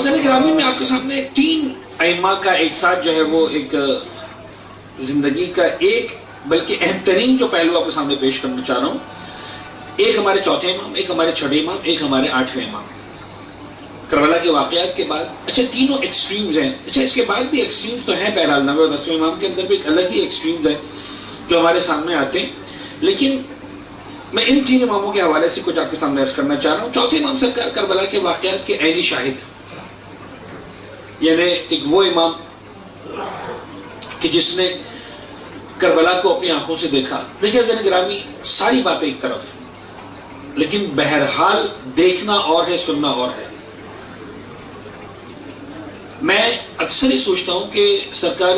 ناظرین گرامی، میں آپ کے سامنے 3 ائمہ کا ایک ساتھ جو ہے وہ ایک زندگی کا ایک بلکہ اہم ترین جو پہلو آپ کے سامنے پیش کرنا چاہ رہا ہوں. ایک ہمارے چوتھے امام، ایک ہمارے چھٹے امام، ایک ہمارے 8ویں امام. کربلا کے واقعات کے بعد اچھا تینوں ایکسٹریمز ہیں. اچھا اس کے بعد بھی ایکسٹریمز تو ہیں، بہرحال 9 اور 10ویں امام کے اندر بھی ایک الگ ہی ایکسٹریمز ہے جو ہمارے سامنے آتے ہیں. لیکن میں ان 3 اماموں کے حوالے سے کچھ آپ کے سامنے عرض کرنا چاہ رہا ہوں. چوتھے امام سرکار کربلا کے واقعات کے عینی شاہد، یعنی ایک وہ امام کہ جس نے کربلا کو اپنی آنکھوں سے دیکھا. دیکھیں عزیزان گرامی، ساری باتیں ایک طرف، لیکن بہرحال دیکھنا اور ہے، سننا اور ہے. میں اکثر ہی سوچتا ہوں کہ سرکار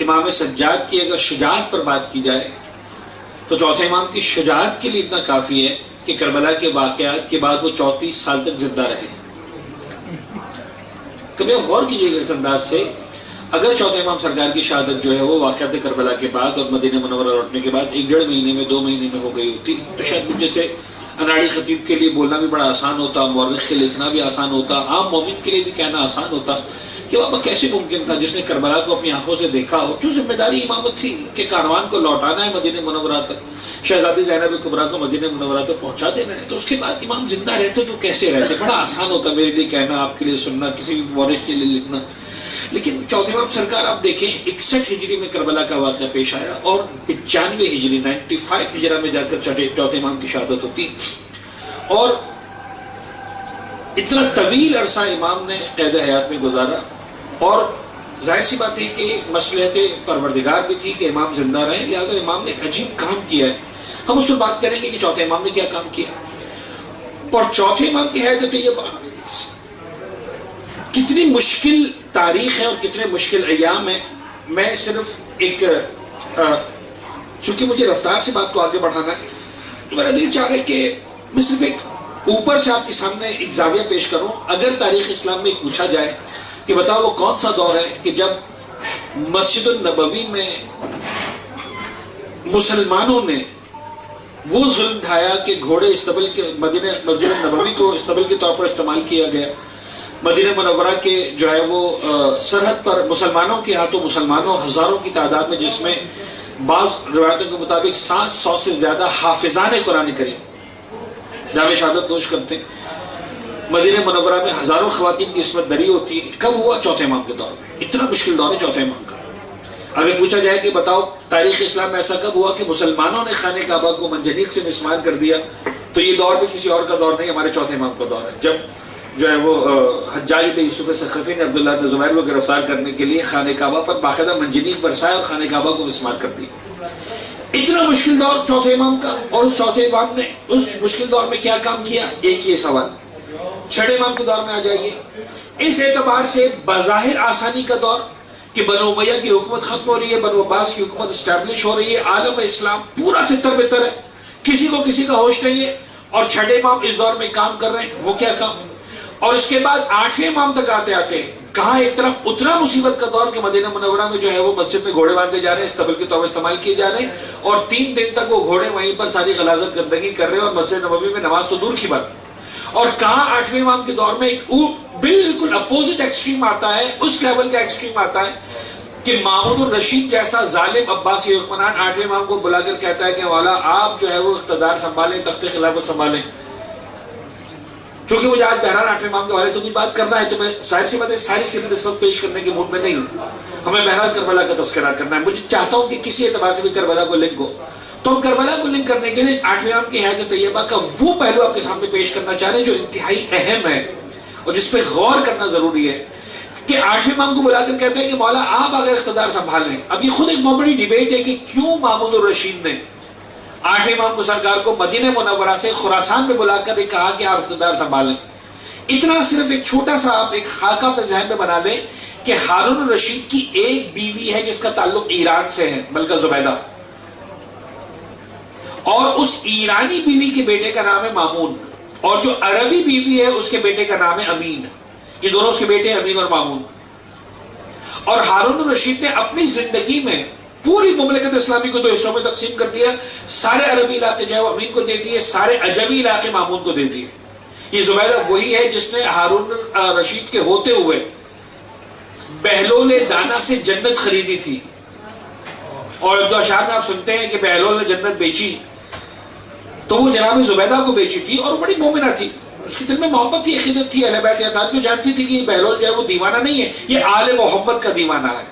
امام سجاد کی اگر شجاعت پر بات کی جائے تو چوتھے امام کی شجاعت کے لیے اتنا کافی ہے کہ کربلا کے واقعات کے بعد وہ 34 سال تک زندہ رہے. کبھی غور کیجیے گا اس انداز سے، اگر چوتھے امام سرکار کی شہادت جو ہے وہ واقعات کربلا کے بعد اور مدینہ منورہ لوٹنے کے بعد 1-1.5 مہینے میں 2 مہینے میں ہو گئی ہوتی تو شاید مجھے سے اناڑی خطیب کے لیے بولنا بھی بڑا آسان ہوتا، مورخ کے لکھنا بھی آسان ہوتا، عام مومن کے لیے بھی کہنا آسان ہوتا کہ بابا کیسے ممکن تھا جس نے کربلا کو اپنی آنکھوں سے دیکھا ہو. جو ذمہ داری امامت تھی کہ کاروان کو لوٹانا ہے مدینہ منورہ تک، شہزادی زینب کبریٰ کو مدینہ منورہ تک پہنچا دینا ہے، تو اس کے بعد امام زندہ رہتے تو کیسے رہتے. بڑا آسان ہوتا میرے لیے کہنا، آپ کے لیے سننا، کسی بھی مورخ کے لیے لکھنا. لیکن چوتھے امام سرکار آپ دیکھیں 61 ہجری میں کربلا کا واقعہ پیش آیا اور 95 ہجری 95 ہجرہ میں جا کر چوتھے امام کی شہادت ہوتی. اور اتنا طویل عرصہ امام نے قید حیات میں گزارا، اور ظاہر سی بات ہے کہ مصلحت پروردگار بھی تھی کہ امام زندہ رہے، لہٰذا امام نے ایک عجیب کام کیا ہے. ہم اس پر بات کریں گے کہ چوتھے امام نے کیا کام کیا. اور چوتھے امام کی حیات طیبہ کتنی مشکل تاریخ ہے اور کتنے مشکل ایام ہیں. میں صرف ایک چونکہ مجھے رفتار سے بات کو آگے بڑھانا ہے تو میرا دل چاہ رہا ہے کہ میں صرف ایک اوپر سے آپ کے سامنے ایک زاویہ پیش کروں. اگر تاریخ اسلام میں پوچھا جائے کہ بتاؤ وہ کون سا دور ہے کہ جب مسجد النبوی میں مسلمانوں نے وہ ظلم ڈھایا کہ گھوڑے استبل کے مدینہ مسجد النبوی کو استبل کے طور پر استعمال کیا گیا. مدینہ منورہ کے جو ہے وہ سرحد پر مسلمانوں کے ہاتھوں مسلمانوں ہزاروں کی تعداد میں، جس میں بعض روایتوں کے مطابق 700 سے زیادہ حافظان قرآن کریم جامع شہادت نوش کرتے ہیں. مدینہ منورہ میں ہزاروں خواتین کی عصمت دری ہوتی ہے. کب ہوا؟ چوتھے امام کے دور میں. اتنا مشکل دور ہے چوتھے امام کا. اگر پوچھا جائے کہ بتاؤ تاریخ اسلام میں ایسا کب ہوا کہ مسلمانوں نے خانہ کعبہ کو منجنیق سے مسمار کر دیا، تو یہ دور بھی کسی اور کا دور نہیں، ہمارے چوتھے امام کا دور ہے. جب جو ہے وہ حجاج بن یوسف ثقفی نے عبداللہ بن زبیر کو گرفتار کرنے کے لیے خانہ کعبہ پر باقاعدہ منجنیق برسایا اور خانہ کعبہ کو مسمار کر دی. اتنا مشکل دور چوتھے امام کا. اور اس چوتھے امام نے اس مشکل دور میں کیا کام کیا؟ ایک یہ سوال. چھٹے امام کے دور میں آ جائیے، اس اعتبار سے بظاہر آسانی کا دور کہ بنو امیہ کی حکومت ختم ہو رہی ہے، بنو عباس کی حکومت اسٹیبلش ہو رہی ہے، عالم اسلام پورا تتر بتر ہے، کسی کو کسی کا ہوش نہیں ہے. اور چھٹے امام اس دور میں کام کر رہے ہیں. وہ کیا کام؟ اور اس کے بعد 8ویں امام تک آتے آتے کہاں ایک طرف اتنا مصیبت کا دور کہ مدینہ منورہ میں جو ہے وہ مسجد میں گھوڑے باندھے جا رہے ہیں، استبل کے طور پر استعمال کیے جا رہے ہیں، اور 3 دن تک وہ گھوڑے وہیں پر ساری غلاظت گندگی کر رہے ہیں، اور مسجد نبوی میں نماز تو دور کی بات. اور کہاں 8ویں امام کے دور میں ایک بالکل اپوزٹ ایکسٹریم آتا ہے، اس لیول کا ایکسٹریم آتا ہے کہ مامون الرشید جیسا ظالم عباسی حکمران 8ویں امام کو بلا کر کہتا ہے کہ مولا آپ جو ہے وہ اقتدار سنبھالیں، تخت خلافت سنبھالیں. چونکہ مجھے آج بہرحال 8ویں امام کے حوالے سے کچھ بات کرنا ہے تو میں ظاہر سی بات ہے ساری سیرت اس وقت پیش کرنے کے موڈ میں نہیں ہوں. ہمیں بہرحال کربلا کا تذکرہ کرنا ہے. مجھے چاہتا ہوں کہ کسی اعتبار سے بھی کربلا کو لنک ہو، تو ہم کربلا کو لنک کرنے کے لیے 8ویں امام کی حیات طیبہ کا وہ پہلو آپ کے سامنے پیش کرنا چاہ رہے ہیں جو انتہائی اہم ہے اور جس پہ غور کرنا ضروری ہے. کہ 8ویں امام کو بلا کر کہتے ہیں کہ مولا آپ اگر اقتدار سنبھال لیں. اب یہ خود ایک بہت بڑی ڈیبیٹ ہے کہ کیوں مامون الرشید نے 8ویں امام کو سرکار کو مدینہ منورہ سے خراسان میں بلا کر کہا کہ آپ اقتدار سنبھالیں. اتنا صرف ایک چھوٹا سا آپ ایک خاکہ اپنے ذہن میں بنا لیں کہ ہارون الرشید کی ایک بیوی ہے جس کا تعلق ایران سے ہے، ملکہ زبیدہ، اور اس ایرانی بیوی کے بیٹے کا نام ہے مامون، اور جو عربی بیوی ہے اس کے بیٹے کا نام ہے امین. یہ دونوں اس کے بیٹے ہیں، امین اور مامون. اور ہارون الرشید نے اپنی زندگی میں پوری مملکت اسلامی کو 2 حصوں میں تقسیم کر دیا. سارے عربی علاقے جو ہے وہ امین کو دے دیے، سارے عجمی علاقے مامون کو دے دیے. یہ زبیدہ وہی ہے جس نے ہارون رشید کے ہوتے ہوئے بہلول دانا سے جنت خریدی تھی، اور جو اشعار میں آپ سنتے ہیں کہ بہلول نے جنت بیچی، تو وہ جناب زبیدہ کو بیچی تھی، اور بڑی مومنہ تھی، اس کے دل میں محبت تھی، عقیدت تھی، اہل بیت اطہار کو جانتی تھی کہ یہ بہلول جو ہے وہ دیوانہ نہیں ہے، یہ آل محمد کا دیوانہ ہے۔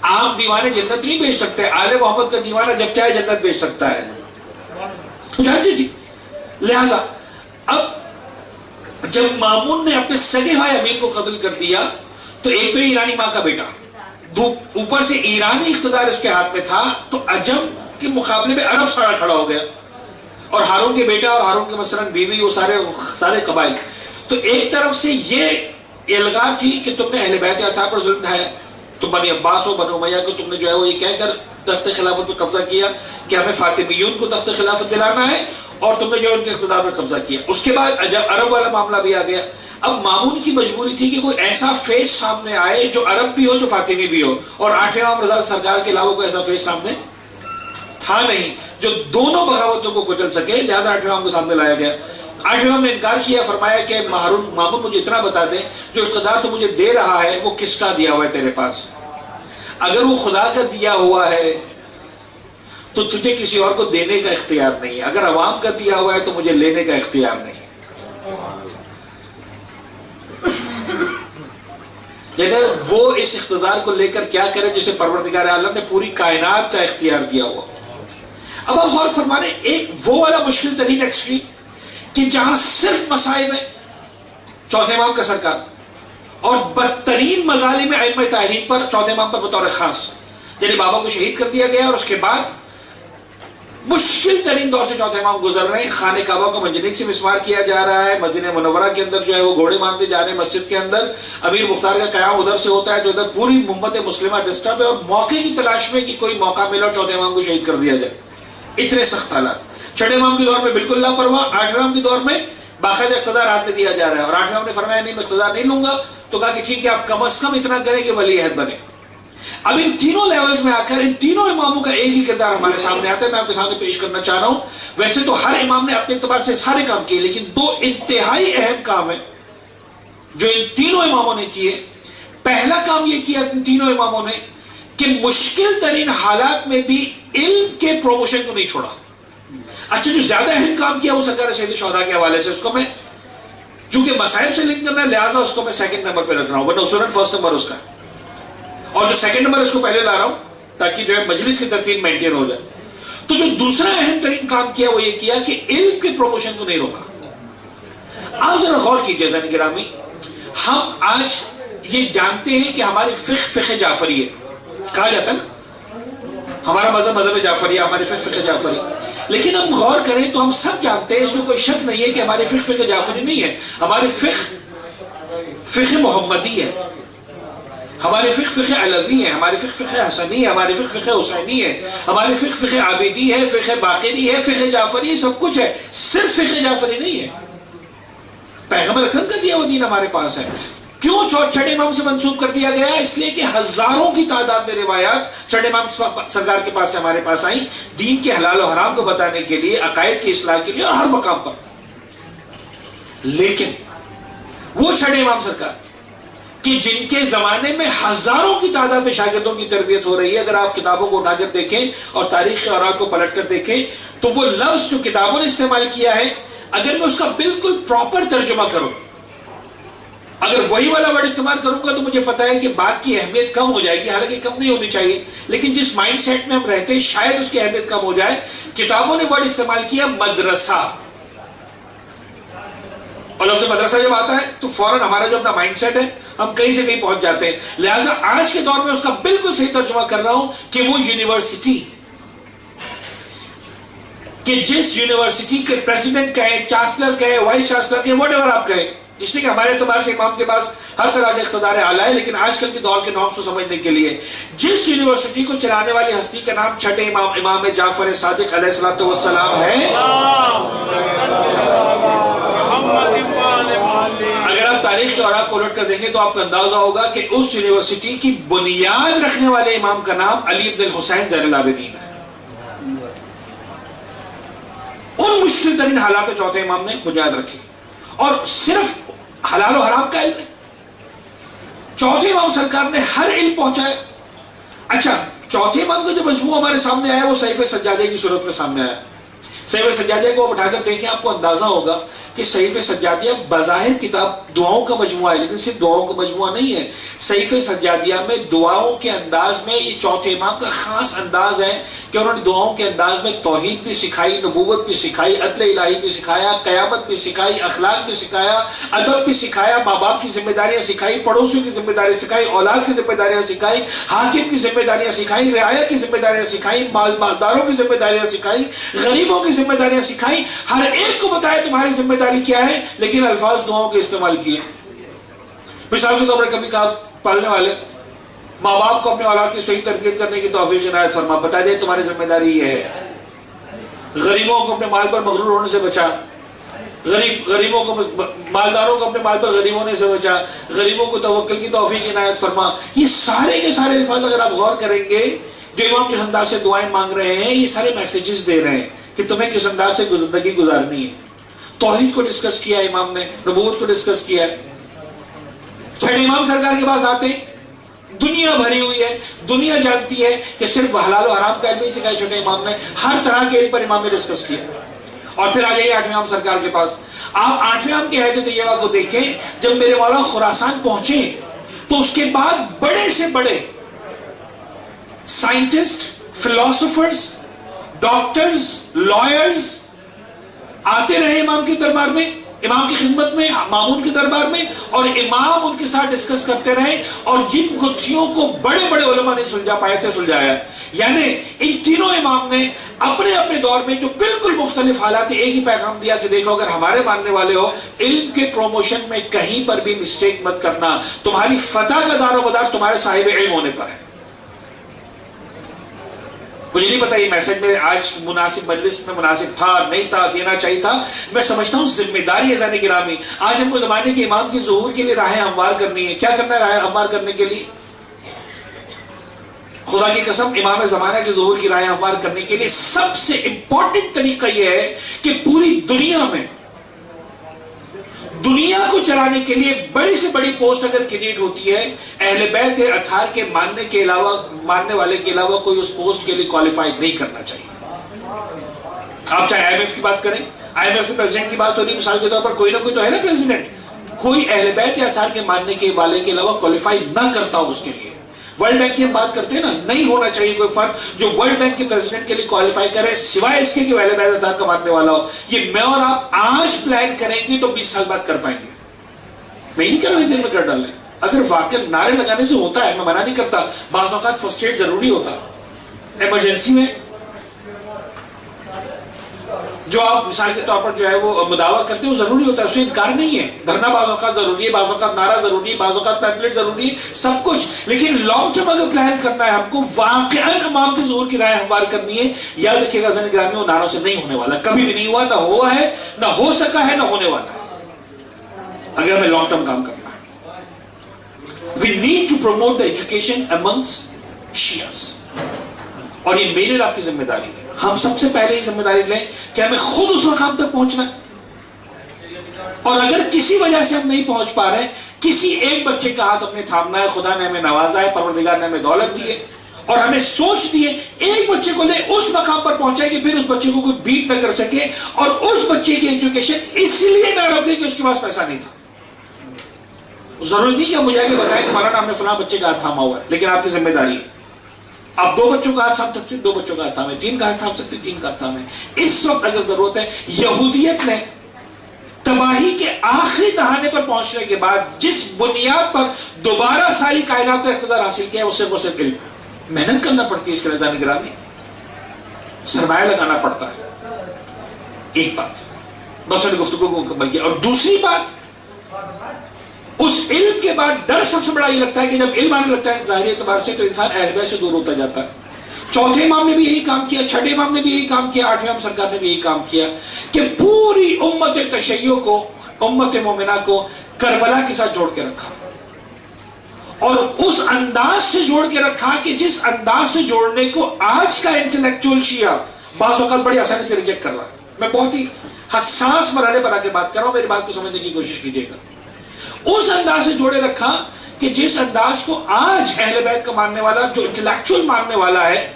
عام دیوانے جنت نہیں بیچ سکتے، آل محمد کا دیوانہ جب چاہے جنت بیچ سکتا ہے، تو جانتی تھی۔ لہذا اب جب مامون نے اپنے سگے بھائی امین کو قتل کر دیا، تو ایک تو ایرانی ماں کا بیٹا، اوپر سے ایرانی اقتدار اس کے ہاتھ میں تھا، تو عجم کے مقابلے میں عرب سارا کھڑا ہو گیا، اور ہارون کے بیٹا اور ہارون کے مثلاً بیوی، وہ سارے قبائل۔ تو ایک طرف سے یہ الغار تھی کہ تم نے اہل بیت اطہار پر ظلم ڈھایا، تم بنی عباس و بنو امیہ کو تم نے جو ہے وہ یہ کہہ کر تخت خلافت پر قبضہ کیا کہ ہمیں فاطمیون کو تخت خلافت دلانا ہے، اور تم نے جو ان کے اقتدار پر قبضہ کیا۔ اس کے بعد جب عرب والا معاملہ بھی آ گیا، اب مامون کی مجبوری تھی کہ کوئی ایسا فیس سامنے آئے جو عرب بھی ہو، جو فاطمی بھی ہو، اور 8ویں امام رضا سرکار کے علاوہ کوئی ایسا فیس سامنے تھا نہیں جو دونوں بغاوتوں کو کچل سکے، لہذا 8ویں امام کو سامنے لایا گیا۔ 8ویں امام نے انکار کیا، فرمایا کہ مامون مجھے اتنا بتا دیں، جو اقتدار تو مجھے دے رہا ہے وہ کس کا دیا ہوا ہے تیرے پاس؟ اگر وہ خدا کا دیا ہوا ہے تو تجھے کسی اور کو دینے کا اختیار نہیں ہے، اگر عوام کا دیا ہوا ہے تو مجھے لینے کا اختیار نہیں ہے۔ یعنی وہ اس اقتدار کو لے کر کیا کرے جسے پروردگار عالم نے پوری کائنات کا اختیار دیا ہوا۔ اب آپ غور فرمانے، ایک وہ والا مشکل ترین ایکسٹریم کہ جہاں صرف مصائب ہیں چوتھے امام کا سرکار، اور بدترین مظالم ائمہ طاہرین پر چوتھے امام پر بطور خاص، یعنی بابا کو شہید کر دیا گیا، اور اس کے بعد مشکل ترین دور سے چوتھے امام گزر رہے ہیں۔ خانہ کعبہ کو منجنیق سے مسمار کیا جا رہا ہے، مدینہ منورہ کے اندر جو ہے وہ گھوڑے باندھے جا رہے ہیں مسجد کے اندر، امیر مختار کا قیام ادھر سے ہوتا ہے، جو ادھر پوری امت مسلمہ ڈسٹرب ہے، اور موقع کی تلاش میں کہ کوئی موقع ملا اور چوتھے امام کو شہید کر دیا جائے۔ اتنے سخت حالات۔ چھٹے امام کے دور میں بالکل لاپرواہ، 8ویں امام کے دور میں باقاعدہ اقتدار ہاتھ میں دیا جا رہا ہے، اور 8ویں امام نے فرمایا نہیں میں اقتدار نہیں لوں گا، تو کہا کہ ٹھیک ہے آپ کم از کم اتنا کریں کہ ولی عہد بنے۔ اب ان تینوں لیولز میں آ کر ان تینوں اماموں کا ایک ہی کردار ہمارے سامنے آتا ہے، میں آپ کے سامنے پیش کرنا چاہ رہا ہوں۔ ویسے تو ہر امام نے اپنے اعتبار سے سارے کام کیے، لیکن دو انتہائی اہم کام ہیں جو ان تینوں اماموں نے کیے۔ پہلا کام یہ کیا ان تینوں اماموں نے کہ مشکل ترین حالات میں بھی علم کے پروموشن کو نہیں چھوڑا۔ اچھا، جو زیادہ اہم کام کیا وہ سرکار سید الشہداء کے حوالے سے، اس کو میں چونکہ مسائل سے لنک کرنا ہے لہٰذا اس کو میں سیکنڈ نمبر پہ رکھ رہا ہوں، ورنہ اصولاً فرسٹ نمبر اس کا، اور جو سیکنڈ نمبر اس کو پہلے لا رہا ہوں تاکہ جو ہے مجلس کی ترتیب مینٹین ہو جائے۔ تو جو دوسرا اہم ترین کام کیا وہ یہ کیا کہ علم کے پروموشن کو نہیں روکا۔ آپ ذرا غور کیجئے زن گرامی، ہم آج یہ جانتے ہیں کہ ہماری فقہ جعفری ہے، کہا جاتا ہے نا ہمارا مذہب جعفری ہے، ہماری فقہ جعفری، لیکن ہم غور کریں تو ہم سب جانتے ہیں، اس میں کوئی شک نہیں ہے کہ ہماری فقہ جعفری نہیں ہے، ہماری فقہ محمدی ہے، ہماری فقہ علوی ہے، ہماری فقہ حسنی ہے، ہماری فقہ حسینی ہے، ہماری فقہ عابدی ہے، فقہ باقری ہے، فقہ جعفری، سب کچھ ہے، صرف فقہ جعفری نہیں ہے۔ پیغمبر اکرم کا دیا وہ دین ہمارے پاس ہے۔ کیوں چھٹے امام سے منسوب کر دیا گیا؟ اس لیے کہ ہزاروں کی تعداد میں روایات چھٹے امام سرکار کے پاس سے ہمارے پاس آئیں، دین کے حلال و حرام کو بتانے کے لیے، عقائد کی اصلاح کے لیے، اور ہر مقام پر۔ لیکن وہ چھٹے امام سرکار کہ جن کے زمانے میں ہزاروں کی تعداد میں شاگردوں کی تربیت ہو رہی ہے، اگر آپ کتابوں کو اٹھا کر دیکھیں اور تاریخ کے اوراق کو پلٹ کر دیکھیں تو وہ لفظ جو کتابوں نے استعمال کیا ہے، اگر میں اس کا بالکل پراپر ترجمہ کروں، اگر وہی والا ورڈ استعمال کروں گا تو مجھے پتا ہے کہ بات کی اہمیت کم ہو جائے گی، حالانکہ کم نہیں ہونی چاہیے، لیکن جس مائنڈ سیٹ میں ہم رہتے ہیں شاید اس کی اہمیت کم ہو جائے۔ کتابوں نے ورڈ استعمال کیا مدرسہ، اور لفظ مدرسہ جب آتا ہے تو فوراً ہمارا جو اپنا مائنڈ سیٹ ہے ہم کہیں سے کہیں پہنچ جاتے ہیں۔ لہٰذا آج کے دور میں اس کا بالکل صحیح ترجمہ کر رہا ہوں کہ وہ یونیورسٹی، کہ جس یونیورسٹی کے پریزیڈنٹ کہیں، چانسلر کہیں، وائس چانسلر کہیں، واٹ ایور آپ کہیں، اس لیے کہ ہمارے اعتبار سے امام کے پاس ہر طرح کے اقتدار اعلیٰ ہے، لیکن آج کل کے دور کے نارمس کو سمجھنے کے لیے جس یونیورسٹی کو چلانے والی ہستی کا نام چھٹے امام امام جعفر صادق علیہ الصلوۃ والسلام ہے، اگر آپ تاریخ کے اوراق کو الٹ کر دیکھیں تو آپ کو اندازہ ہوگا کہ اس یونیورسٹی کی بنیاد رکھنے والے امام کا نام علی بن الحسین زین العابدین ہے۔ ان مشکل ترین حالات میں چوتھے امام نے بنیاد رکھی، اور صرف حلال و حرام کا علم نہیں. چوتھے امام سرکار نے ہر علم پہنچایا. اچھا چوتھے امام کا جو مجموعہ ہمارے سامنے آیا وہ صحیفہ سجادہ کی صورت میں سامنے آیا. صحیفہ سجادہ کو اٹھا کر دیکھیں آپ کو اندازہ ہوگا کہ صحیفہ سجادیہ بظاہر کتاب دعاؤں کا مجموعہ ہے لیکن صرف دعاؤں کا مجموعہ نہیں ہے. صحیفہ سجادیہ میں دعاؤں کے انداز میں یہ چوتھے امام کا خاص انداز ہے کہ انہوں نے دعاؤں کے انداز میں توحید بھی سکھائی, نبوت بھی سکھائی, عدل الہی بھی سکھایا, قیامت بھی سکھائی, اخلاق بھی سکھایا, ادب بھی سکھایا, ماں باپ کی ذمہ داریاں سکھائی, پڑوسیوں کی ذمہ داریاں سکھائی, اولاد کی ذمہ داریاں سکھائی, حاکم کی ذمہ داریاں سکھائی, رعایا کی ذمہ داریاں سکھائی, مالداروں کی ذمہ داریاں سکھائی, غریبوں کی ذمہ داریاں سکھائی. ہر ایک کو بتایا تمہاری ذمہ داری کیا ہے, لیکن الفاظ دعاؤں کے استعمال کیے. مثال کے طور پر کبھی کہا پالنے والے ماں باپ کو اپنے اولاد کی صحیح تربیت کرنے کی توفیق عنایت فرما, بتا دے تمہاری ذمہ داری یہ ہے. غریبوں کو اپنے مال پر مغرور ہونے سے بچا, غریبوں کو مالداروں کو اپنے مال پر غریب ہونے سے بچا, غریبوں کو توکل کی توفیق عنایت فرما. یہ سارے کے سارے الفاظ اگر آپ غور کریں گے جو امام جس انداز سے دعائیں مانگ رہے ہیں یہ سارے میسیجز دے رہے ہیں کہ تمہیں کس انداز سے زندگی گزارنی ہے. توحید کو ڈسکس کیا امام نے, نبوت کو ڈسکس کیا ہے. چھٹے امام سرکار کے پاس آتے ہیں, دنیا بھری ہوئی ہے, دنیا جانتی ہے کہ صرف حلال و حرام کا علم نہیں سکھایا چھوٹے امام نے, ہر طرح کے علم پر امام نے ڈسکس کیا. اور پھر آ جائیے آٹھویں امام سرکار کے پاس. آپ آٹھویں امام کے حیدر طیبہ کو دیکھیں, جب میرے مولا خراسان پہنچے تو اس کے بعد بڑے سے بڑے سائنٹسٹ, فلاسفرز, ڈاکٹرز, لائرز آتے رہے امام کے دربار میں, امام کی خدمت میں, مامون کے دربار میں, اور امام ان کے ساتھ ڈسکس کرتے رہے. اور جن گتھیوں کو بڑے بڑے علماء نہیں سلجھا پائے تھے سلجھایا. یعنی ان تینوں امام نے اپنے اپنے دور میں جو بالکل مختلف حالات ایک ہی پیغام دیا کہ دیکھو اگر ہمارے ماننے والے ہو, علم کے پروموشن میں کہیں پر بھی مسٹیک مت کرنا, تمہاری فتح کا دار و مدار تمہارے صاحب علم ہونے پر ہے. مجھے نہیں پتا یہ میسج میں آج مناسب مجلس میں مناسب تھا نہیں تھا, دینا چاہیے تھا. میں سمجھتا ہوں ذمہ داری ہے گرامی. آج ہم کو زمانے کے امام کی ظہور کے لیے راہیں ہموار کرنی ہے. کیا کرنا ہے راہیں ہموار کرنے کے لیے؟ خدا کی قسم امام زمانہ کی ظہور کی راہیں ہموار کرنے کے لیے سب سے امپورٹنٹ طریقہ یہ ہے کہ پوری دنیا میں دنیا کو چلانے کے لیے بڑی سے بڑی پوسٹ اگر کریٹ ہوتی ہے, اہل بیت اطہار کے ماننے والے کے علاوہ کوئی اس پوسٹ کے لیے کوالیفائی نہیں کرنا چاہیے. آپ چاہے آئی ایم ایف کی بات کریں, آئی ایم ایف کے پریزیڈنٹ کی بات ہو رہی, مثال کے طور پر کوئی نہ کوئی تو ہے نا پریزیڈنٹ, کوئی اہل بیت اطہار کے ماننے کے والے کے علاوہ کوالیفائی نہ کرتا ہو اس کے لیے. ورلڈ بینک کی ہم بات کرتے ہیں نا, نہیں ہونا چاہیے کوئی فرد جو ورلڈ بینک کے پریزیڈنٹ کے لیے کوالیفائی کرے سوائے اس کے کہ اہل بیت اطہار کا ماننے والا ہو. یہ میں اور آپ آج پلان کریں گے تو 20 سال بعد کر پائیں گے. میں نہیں کر رہا دل میں کر ڈالیں. اگر واقعا نعرے لگانے سے ہوتا ہے, میں منع نہیں کرتا, بعض اوقات فرسٹ ایڈ ضروری ہوتا. ایمرجنسی میں جو آپ مثال کے طور پر جو ہے وہ مداوع کرتے ہیں وہ ضروری ہوتا ہے, اس سے انکار نہیں ہے. دھرنا بعض اوقات ضروری ہے, بعض اوقات نعرہ ضروری ہے, بعض اوقات پیمفلیٹ ضروری ہے, سب کچھ. لیکن لانگ ٹرم اگر پلان کرنا ہے ہم کو, واقعا امام کی ظہور کی رائے ہموار کرنی ہے, یاد رکھیے گا گرامی وہ نعروں سے نہیں ہونے والا, کبھی بھی نہیں ہوا, نہ ہوا ہے, نہ ہو سکا ہے, نہ ہونے والا ہے. اگر ہمیں لانگ ٹرم کام کرنا ہے, we need to promote the education amongst Shias. اور یہ میرے اور آپ کی ذمہ داری ہے. ہم سب سے پہلے یہ ذمہ داری لیں کہ ہمیں خود اس مقام تک پہنچنا ہے. اور اگر کسی وجہ سے ہم نہیں پہنچ پا رہے, کسی ایک بچے کا ہاتھ اپنے تھامنا ہے. خدا نے ہمیں نوازا ہے, پروردگار نے ہمیں دولت دی ہے اور ہمیں سوچ دی ہے, ایک بچے کو لے اس مقام پر پہنچائے کہ پھر اس بچے کو کوئی بیٹ نہ کر سکے, اور اس بچے کی ایجوکیشن اس لیے نہ روکے کہ اس کے پاس پیسہ نہیں تھا. ضروری نہیں کہ آپ مجھے آگے بتائیں کہ مولانا ہم نے فلاں بچے کا ہاتھ تھاما ہوا ہے, لیکن آپ کی ذمہ داری ہے. آپ 2 بچوں کا ہاتھ تھام سکتے, 2 بچوں کا ہاتھ تھامیں, 3 کا ہاتھ تھام سکتے, 3 کا ہاتھ تھامیں. اس وقت اگر ضرورت ہے, یہودیت نے تباہی کے آخری دہانے پر پہنچنے کے بعد جس بنیاد پر دوبارہ ساری کائنات پر اقتدار حاصل کیا ہے وہ صرف علم. محنت کرنا پڑتی ہے اس کے لیے نگرانی, سرمایہ لگانا پڑتا ہے. ایک بات بس میں نے گفتگو کو مکمل کیا. اور دوسری بات, اس علم کے بعد ڈر سب سے بڑا یہ لگتا ہے کہ جب علم آنے لگتا ہے ظاہری اعتبار سے تو انسان اہل بیت سے دور ہوتا جاتا ہے. چوتھے امام نے بھی یہی کام کیا, چھٹے امام نے بھی یہی کام کیا, آٹھویں امام سرکار نے بھی یہی کام کیا کہ پوری امت تشیع کو, امت مومنہ کو کربلا کے ساتھ جوڑ کے رکھا, اور اس انداز سے جوڑ کے رکھا کہ جس انداز سے جوڑنے کو آج کا انٹلیکچوئل شیعہ بعض اوقات بڑی آسانی سے ریجیکٹ کر رہا ہے. میں بہت ہی حساس مرحلے پر آ کے بات کر رہا ہوں، میری بات کو سمجھنے کی کوشش کیجیے گا. اس انداز سے جوڑے رکھا کہ جس انداز کو آج اہل بیت کا ماننے والا، جو انٹلیکچوئل ماننے والا ہے،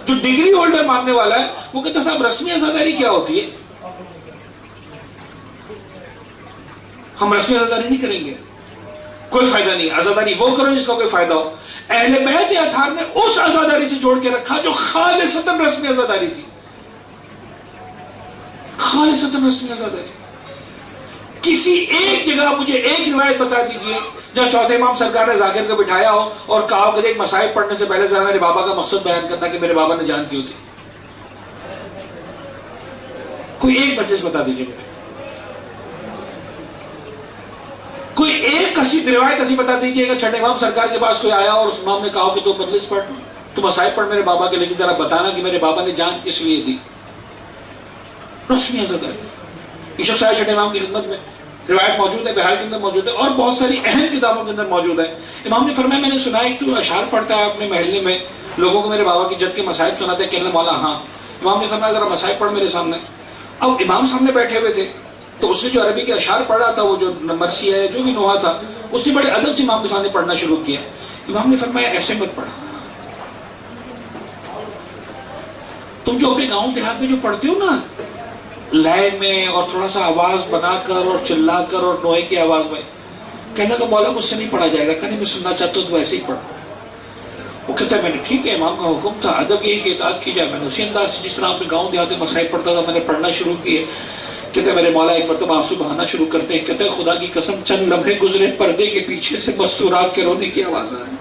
جو ڈگری ہولڈر ماننے والا ہے، وہ کہتا صاحب رسمی عزاداری کیا ہوتی ہے؟ ہم رسمی عزاداری نہیں کریں گے، کوئی فائدہ نہیں. عزاداری وہ کرو جس کا کوئی فائدہ ہو. اہل بیت اطہار نے اس عزاداری سے جوڑ کے رکھا جو خالصتاً رسمی عزاداری تھی. خالصتاً رسمی عزاداری. کسی ایک جگہ مجھے ایک روایت بتا دیجئے جہاں چوتھے امام سرکار نے ذاکر کو بٹھایا ہو اور کہا کہ ایک مصائب پڑھنے سے پہلے ذرا میرے بابا کا مقصد بیان کرنا کہ میرے بابا نے جان کیوں تھی. کوئی ایک مجلس بتا دیجئے مجھے، کوئی ایک قصید روایت ایسی بتا دیجئے کہ چھٹے امام سرکار کے پاس کوئی آیا اور اس امام نے کہا کہ تو مجلس پڑھ، تو مصائب پڑھ میرے بابا کے، لیکن ذرا بتانا کہ میرے بابا نے جان کس لیے دی. رسمی عزاداری. عشق صاحب چھٹے امام کی خدمت میں روایت موجود ہے، بہار کے اندر موجود ہے، اور بہت ساری اہم کتابوں کے اندر موجود ہے. امام نے فرمایا میں نے سنا ہے کہ تو اشعار پڑھتا ہے اپنے محلے میں، لوگوں کو میرے بابا کی جد کے مصائب سناتے ہیں. کہنے مولا ہاں. امام نے فرمایا ذرا مصائب پڑھ میرے سامنے. اب امام سامنے بیٹھے ہوئے تھے تو اس نے جو عربی کے اشعار پڑھ رہا تھا، وہ جو مرثیہ ہے جو بھی نوحہ تھا، اس نے بڑے ادب سے امام کے سامنے پڑھنا شروع کیا. امام نے فرمایا ایسے مت پڑھا، تم جو اپنے گاؤں دیہات میں جو پڑھتے ہو نا لائے میں اور تھوڑا سا آواز بنا کر اور چلا کر اور نوئے کی آواز میں، کہنے کا مولا مجھ سے نہیں پڑھا جائے گا. کہنے میں سننا چاہتا ہوں تو ویسے ہی پڑھ. وہ کہتا ہے میں نے ٹھیک ہے، امام کا حکم تھا، ادب یہی کہ اطاعت کی جائے. میں نے اسی انداز سے جس طرح اپنے گاؤں دیہات میں مصائب پڑھتا تھا میں نے پڑھنا شروع کیے. کہتے ہیں میرے مولا ایک مرتبہ آنسو بہانا شروع کرتے ہیں. کہتے ہیں خدا کی قسم چند لمحے گزرے، پردے کے پیچھے سے مستورات کے رونے کی آواز آ رہی.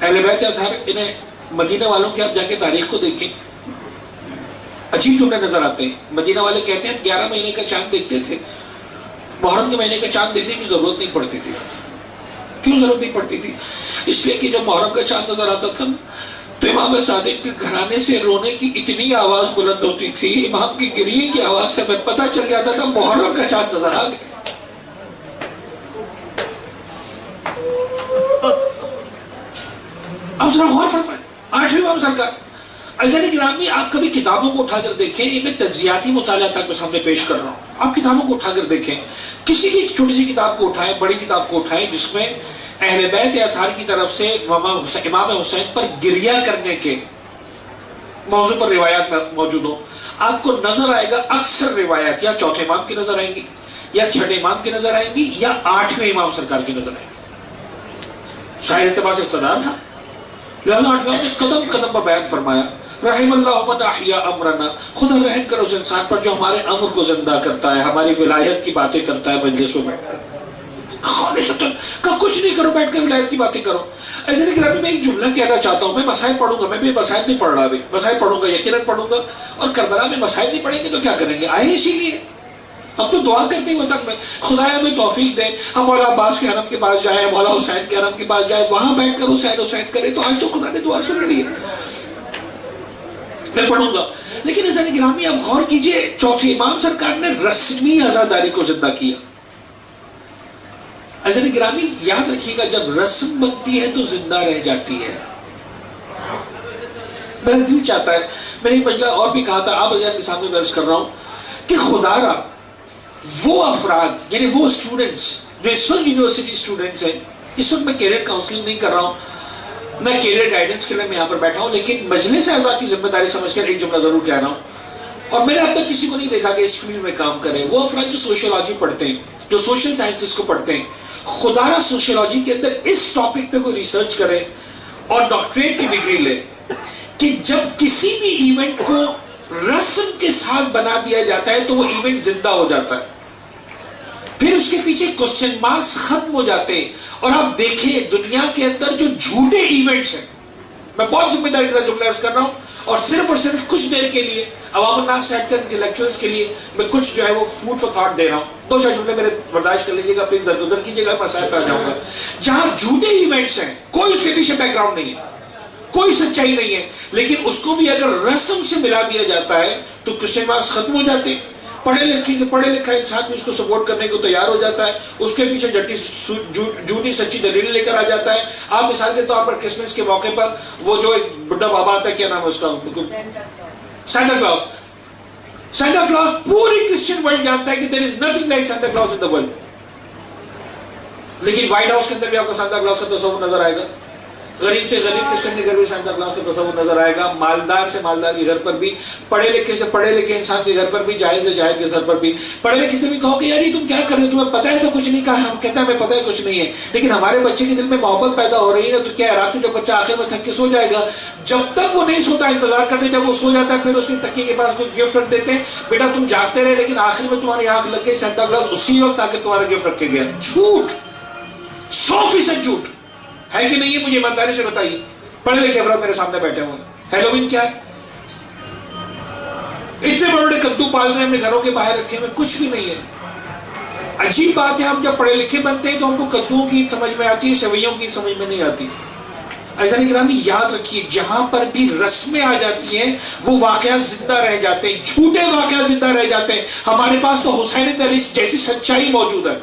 اہل بیت اطہار انہیں مدینہ والوں کی آپ جا کے تاریخ کو دیکھیں، عجیب جملے نظر آتے ہیں. مدینہ والے کہتے ہیں 11 مہینے کا چاند دیکھتے تھے، محرم کے مہینے کا چاند دیکھنے کی ضرورت نہیں پڑتی تھی. کیوں ضرورت نہیں پڑتی تھی؟ اس لیے کہ جب محرم کا چاند نظر آتا تھا تو امام صادق کے گھرانے سے رونے کی اتنی آواز بلند ہوتی تھی، امام کی گریے کی آواز سے ہمیں پتہ چل جاتا تھا محرم کا چاند نظر آ گیا. اب ذرا غور فرمائیں، 8ویں امام سرکار. عزیزان گرامی آپ کبھی کتابوں کو اٹھا کر دیکھیں، میں تجزیاتی مطالعہ تک میں سامنے پیش کر رہا ہوں. آپ کتابوں کو اٹھا کر دیکھیں، کسی بھی چھوٹی سی کتاب کو اٹھائیں، بڑی کتاب کو اٹھائیں جس میں اہل بیت اطہار کی طرف سے امام حسین پر گریہ کرنے کے موضوع پر روایات موجود ہوں، آپ کو نظر آئے گا اکثر روایات یا چوتھے امام کی نظر آئیں گی، یا چھٹے امام کی نظر آئیں گی، یا 8ویں امام سرکار کی نظر آئیں گی. ظاہر اعتبار سے اقتدار تھا، لہذا 8ویں امام نے قدم قدم پر بیان فرمایا رحم اللہ من احیا امرنا، خدا رحم کرو اس انسان پر جو ہمارے امر کو زندہ کرتا ہے، ہماری ولایت کی باتیں کرتا ہے مجلس میں بیٹھ کر. خالصتاً کہ کچھ نہیں کرو، بیٹھ کر ولایت کی باتیں کرو. ایسے نہیں کہ میں ایک جملہ کہنا چاہتا ہوں، میں مسائل پڑھوں گا، میں بھی مسائل نہیں پڑھ رہا ابھی، مسائل پڑھوں گا، یقیناً پڑھوں گا. اور کربلا میں مسائل نہیں پڑھیں گے تو کیا کریں گے؟ آئے اسی لیے. اب تو دعا کرتے ہیں تک میں خدایا ہمیں توفیق دے، ہم مولا عباس کے حرم کے پاس جائیں، مولا حسین کے حرم کے پاس جائیں، وہاں بیٹھ کر حسین حسین کرے. تو آج تو خدا نے دعا سن لی ہے، میں پڑھوں گا. لیکن عزیزان گرامی آپ غور کیجئے، چوتھے امام سرکار نے رسمی عزاداری کو زندہ کیا. عزیزان گرامی یاد رکھیے گا، جب رسم بنتی ہے تو زندہ رہ جاتی ہے. میرا دل چاہتا ہے، میں نے پہلے اور بھی کہا تھا، آپ عزیزان کے سامنے میں عرض کر رہا ہوں کہ خدا را وہ افراد، یعنی وہ اسٹوڈنٹس جو اس وقت یونیورسٹی اسٹوڈنٹس ہیں، اس وقت میں کیریئر کاؤنسلنگ نہیں کر رہا ہوں، نہ کیریئر گائیڈنس کے لیے میں یہاں پر بیٹھا ہوں، لیکن مجلس اعضاء کی ذمہ داری سمجھ کر ایک جملہ ضرور کہہ رہا ہوں. اور میں نے اب تک کسی کو نہیں دیکھا کہ اس فیلڈ میں کام کرے. وہ افراد جو سوشیولوجی پڑھتے ہیں، جو سوشل سائنسز کو پڑھتے ہیں، خدا را سوشیولوجی کے اندر اس ٹاپک پہ کوئی ریسرچ کرے اور ڈاکٹریٹ کی ڈگری لے کہ جب کسی بھی ایونٹ کو رسم کے ساتھ بنا دیا جاتا ہے تو وہ ایونٹ زندہ ہو جاتا ہے، پھر اس کے پیچھے کوسچن مارکس ختم ہو جاتے ہیں. اور آپ دیکھیں دنیا کے اندر جو جھوٹے ایونٹس ہیں، میں بہت ذمہ داری کے ساتھ جملہ عرض کر رہا ہوں، اور صرف کچھ دیر کے لیے عوام الناس سے ہٹ کر انٹلیکچوئلز کے لیے میں کچھ جو ہے وہ فوڈ فار تھاٹ دے رہا ہوں. 2-4 جملے میرے برداشت کر لیجیے گا، پلیز درگزر کیجیے گا، مسائل پہ آ جاؤں گا. جہاں جھوٹے ایونٹس ہیں، کوئی اس کے پیچھے بیک گراؤنڈ نہیں ہے، کوئی سچائی نہیں ہے، لیکن اس کو بھی اگر رسم سے ملا دیا جاتا ہے تو کوسچن مارکس ختم ہو جاتے ہیں، پڑھے لکھا انسان بھی اس کو سپورٹ کرنے کو تیار ہو جاتا ہے، اس کے پیچھے جھوٹی سچی دلیل لے کر آ جاتا ہے. آپ مثال کے طور پر کرسمس کے موقع پر وہ جو ایک بڈھا بابا آتا ہے، کیا نام ہے اس کا، سینٹا کلاus. سینٹا کلاus پوری کرسچن ورلڈ جانتا ہے کہ there is nothing like Santa Claus in the world. لیکن وائٹ ہاؤس کے اندر بھی آپ کو سانتا کلاus کا تصور نظر آئے گا، غریب سے غریب کرسچن کے گھر بھی سانتا کلاus کا تصور نظر آئے گا، مالدار سے مالدار کے گھر پر بھی، پڑھے لکھے سے پڑھے لکھے انسان کے گھر پر بھی، جاہل سے جاہل کے گھر پر بھی. پڑھے لکھے سے بھی کہو کہ یار یہ تم کیا کر رہے ہو، تمہیں پتہ ہے ایسا کچھ نہیں. کہا ہم کہتے ہیں ہمیں پتہ ہے کچھ نہیں ہے، لیکن ہمارے بچے کے دل میں محبت پیدا ہو رہی ہے تو کیا ہے، رات کو جب بچہ آخر میں تھک کے سو جائے گا، جب تک وہ نہیں سوتا انتظار کرتے، جب وہ سو جاتا ہے پھر اس کے تکیے کے پاس کوئی گفٹ رکھ دیتے ہیں، بیٹا تم جاگتے رہے لیکن آخر میں تمہاری آنکھ لگ گئی، سینٹا کلاus اسی وقت آ کے تمہارا گفٹ رکھ کے گیا. جھوٹ، 100% جھوٹ ہے کہ نہیں ہے؟ مجھے ایمانداری سے بتائیے. پڑھے لکھے افراد میرے سامنے بیٹھے ہوئے ہیں. ہیلووین کیا ہے؟ اتنے بڑے بڑے کدو پال رہے ہیں اپنے گھروں کے باہر رکھے ہوئے، کچھ بھی نہیں ہے. عجیب بات ہے، ہم جب پڑھے لکھے بنتے ہیں تو ہم کو کدوؤں کی سمجھ میں آتی ہے، سوئیوں کی سمجھ میں نہیں آتی. عزیزان گرامی یاد رکھیے، جہاں پر بھی رسمیں آ جاتی ہیں وہ واقعات زندہ رہ جاتے ہیں، جھوٹے واقعات زندہ رہ جاتے ہیں. ہمارے پاس تو حسین بن علی جیسی سچائی موجود ہے.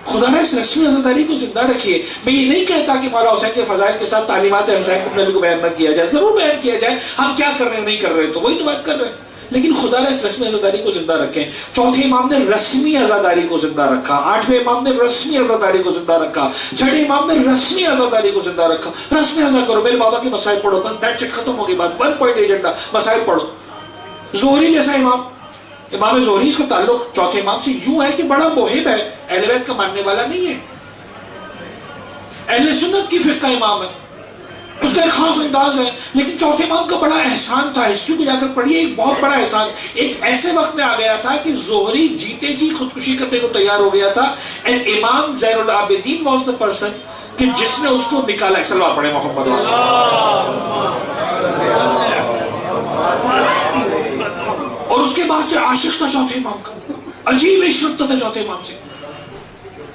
خدا نے اس رسمی عزاداری کو زندہ رکھیے. میں یہ نہیں کہتا کہ مولا حسین کے فضائل کے ساتھ تعلیمات حسین بن علی کو بیان نہ کیا جائے، ضرور بیان کیا جائے. ہم کیا کر رہے ہیں نہیں کر رہے تو وہی تو بات کر رہے ہیں، لیکن خدا نے اس رسمی عزاداری کو زندہ رکھیں. چوتھے امام نے رسمی عزاداری کو زندہ رکھا، آٹھویں امام نے رسمی عزاداری کو زندہ رکھا، چھٹے امام نے رسمی عزاداری کو زندہ رکھا. رسمی عزا کرو، میرے بابا کے مسائل پڑھو، بس دیٹ ختم ہو گئی بات. 1 پوائنٹ ایجنڈا، مسائل پڑھو. زہری جیسا امام زہری، اس کا تعلق چوتھے امام سے یوں ہے کہ بڑا محب ہے، اہل بیت کا ماننے والا نہیں ہے، اہل سنت کی فقہ امام ہے، اس کا ایک خاص انداز ہے. لیکن چوتھے امام کا بڑا احسان تھا، ہسٹری کو جا کر پڑھیے، ایک بہت بڑا احسان. ایک ایسے وقت میں آ گیا تھا کہ زہری جیتے جی خودکشی کرنے کو تیار ہو گیا تھا، اینڈ امام زین العابدین واز دا پرسن کہ جس نے اس کو نکالا. صلوات پڑھے محمد اور اس کے بعد سے عاشق تھا چوتھے امام کا، عجیب عشق رکھتا تھا چوتھے امام سے.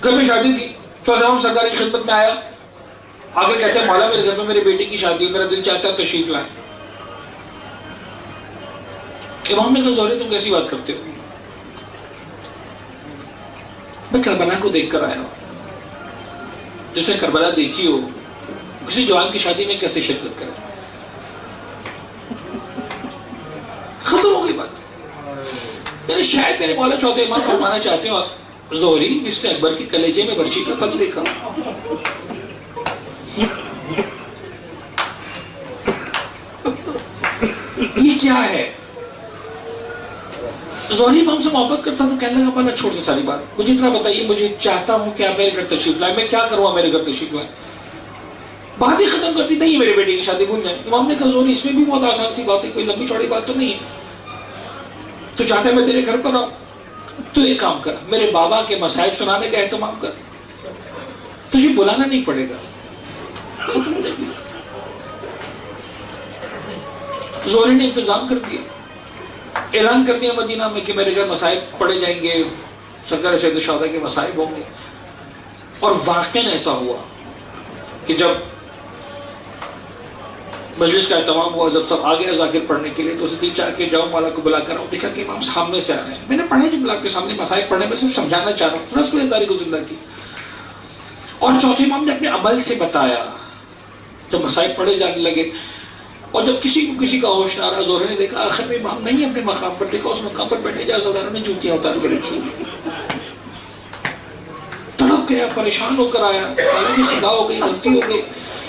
گھر میں شادی تھی، چوتھے امام سرکار کی خدمت میں آیا، آگے کہتے ہیں مولا میرے گھر میں میرے بیٹی کی شادی ہے، میرا دل چاہتا ہے تشریف لائیں. امام نے کہا زہری تم کیسی بات کرتے ہو؟ میں کربلا کو دیکھ کر آیا ہوں. جس نے کربلا دیکھی ہو کسی جوان کی شادی میں کیسے شرکت کرے؟ ختم ہو گئی بات. یعنی شاید میرے مولا چوتھے امام فرمانا چاہتے ہو زہری جس نے اکبر کے کلیجے میں برچی کا پل دیکھا. یہ کیا ہے؟ زہری امام سے محبت کرتا تھا، کہنے لگا پہلے چھوڑ دیں ساری بات، مجھے اتنا بتائیے، مجھے چاہتا ہوں کہ آپ میرے گھر تشریف لائیں، میں کیا کروں میرے گھر تشریف لائیں. بات ہی ختم کر دی، نہیں میرے بیٹے کی شادی بھول جائیں. امام نے کہا زہری اس میں بھی بہت آسان سی بات ہے، کوئی لمبی چوڑی بات تو نہیں ہے. تو چاہتا ہے میں تیرے گھر پر آؤں، تو ایک کام کر، میرے بابا کے مصائب سنانے کا اہتمام کر، تجھے بلانا نہیں پڑے گا. زہری نے انتظام کر دیا، اعلان کر دیا مدینہ میں کہ میرے گھر مصائب پڑے جائیں گے، سرکار سید الشہداء کے مصائب ہوں گے. اور واقعاً ایسا ہوا کہ جب مجلس کا اہتمام ہوا، جب سب آگے ذاکر پڑھنے کے لیے، تو اسے چاہ کے جاؤ مولا کو بلا کر آؤں. دیکھا کہ امام سامنے سے آ رہے ہیں. میں نے پڑھا جو بلا کے سامنے مصائب پڑھنے میں صرف سمجھانا چاہ رہا ہوں، رسم اداری کو زندہ کی. اور چوتھے امام نے اپنے عمل سے بتایا. جب مصائب پڑھے جانے لگے اور جب کسی کو کسی کا ہوش نہ رہا، زہری نے دیکھا آخر میں امام نہیں اپنے مقام پر، دیکھا اس مقام پر بیٹھے جا عزاداروں نے جوتیاں اتار کے رکھی. تڑپ گیا، پریشان ہو کر آیا، حالانکہ خطا ہو گئی، غلطی ہو گئی.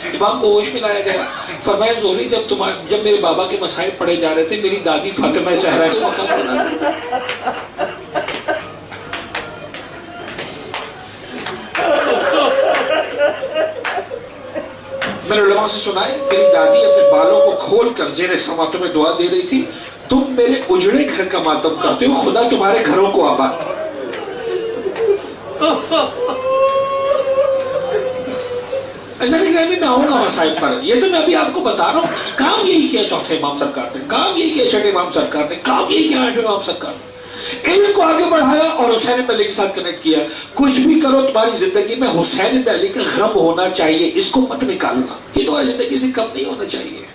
امام کو ہوش میں لایا گیا. فرمایا زہری جب میرے بابا کے مصائب پڑھے جا رہے تھے، میری دادی فاطمہ زہرا اس مقام پر نہ تھی. میں نے علماء سے سنا ہے میری دادی اپنے بالوں کو کھول کر زیر سماعتوں میں دعا دے رہی تھی، تم میرے اجڑے گھر کا ماتم کرتے ہو، خدا تمہارے گھروں کو آباد. ایسا نہیں کہ میں آؤں گا مصائب پر، یہ تو میں ابھی آپ کو بتا رہا ہوں. کام یہی کیا چوتھے امام سرکار نے، کام یہی کیا چھٹے امام سرکار نے، کام یہی کیا آٹھویں امام سرکار نے. علم کو آگے بڑھایا اور حسین بن علی کے ساتھ کنیکٹ کیا. کچھ بھی کرو تمہاری زندگی میں حسین بن علی کا غم ہونا چاہیے، اس کو مت نکالنا. یہ تمہاری زندگی سے کم نہیں ہونا چاہیے.